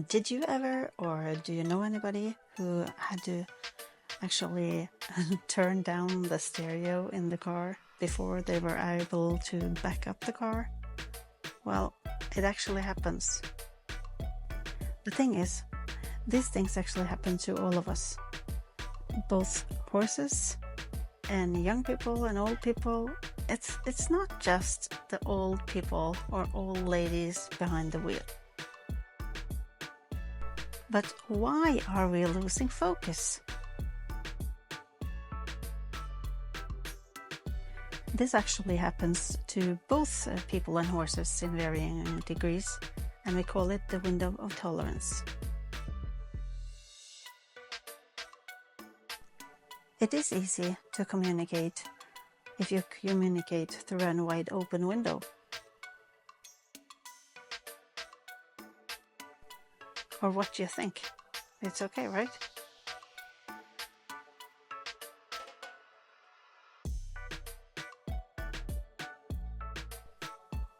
Did you ever, or do you know anybody who had to actually turn down the stereo in the car before they were able to back up the car? Well, it actually happens. The thing is, these things actually happen to all of us, both horses and young people and old people. It's not just the old people or old ladies behind the wheel. But why are we losing focus? This actually happens to both people and horses in varying degrees, and we call it the window of tolerance. It is easy to communicate if you communicate through a wide open window. Or what do you think? It's okay, right?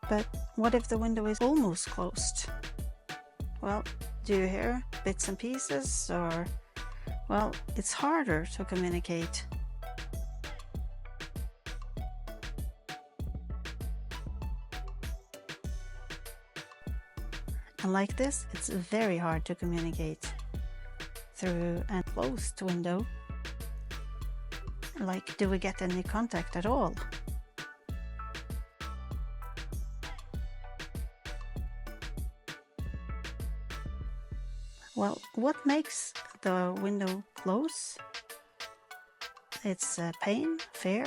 But what if the window is almost closed? Well, do you hear bits and pieces, or, well, it's harder to communicate. And like this, it's very hard to communicate through a closed window. Like, do we get any contact at all? Well, what makes the window close? It's pain, fear,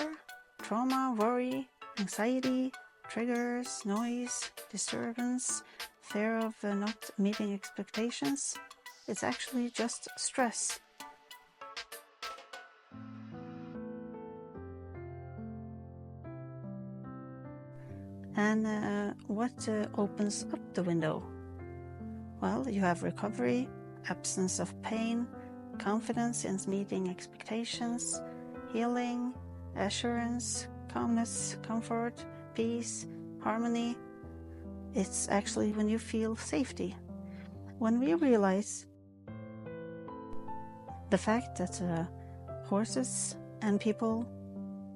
trauma, worry, anxiety, triggers, noise, disturbance, fear of not meeting expectations. It's actually just stress. And what opens up the window? Well, you have recovery, absence of pain, confidence in meeting expectations, healing, assurance, calmness, comfort, peace, harmony. It's actually when you feel safety. When we realize the fact that horses and people,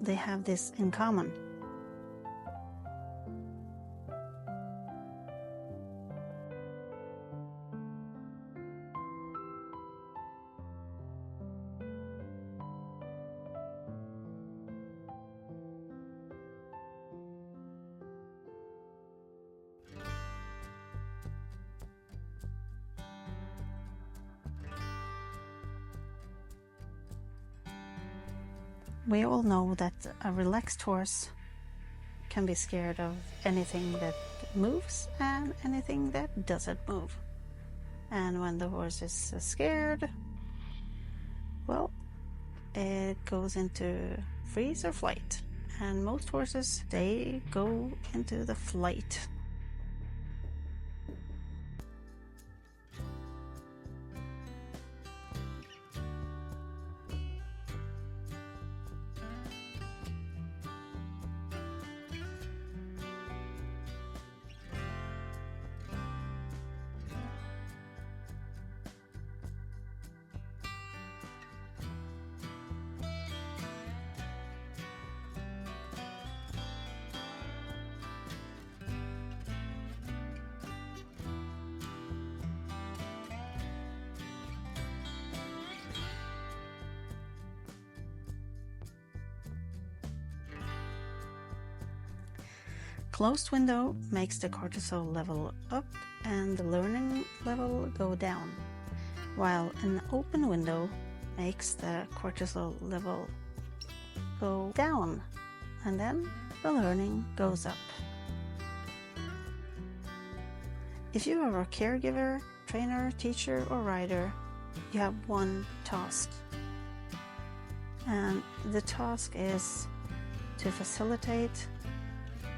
they have this in common. We all know that a relaxed horse can be scared of anything that moves and anything that doesn't move. And when the horse is scared, well, it goes into freeze or flight. And most horses, they go into the flight. Closed window makes the cortisol level up and the learning level go down, while an open window makes the cortisol level go down, and then the learning goes up. If you are a caregiver, trainer, teacher, or rider, you have one task. And the task is to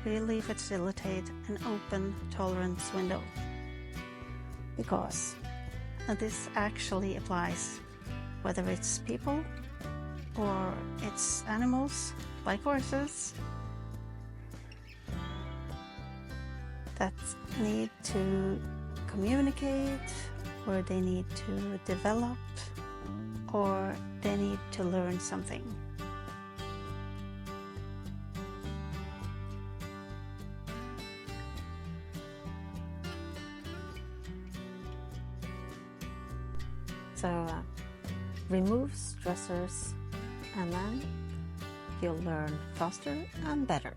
really facilitate an open tolerance window. Because this actually applies whether it's people or it's animals like horses that need to communicate, or they need to develop, or they need to learn something. So remove stressors, and then you'll learn faster and better.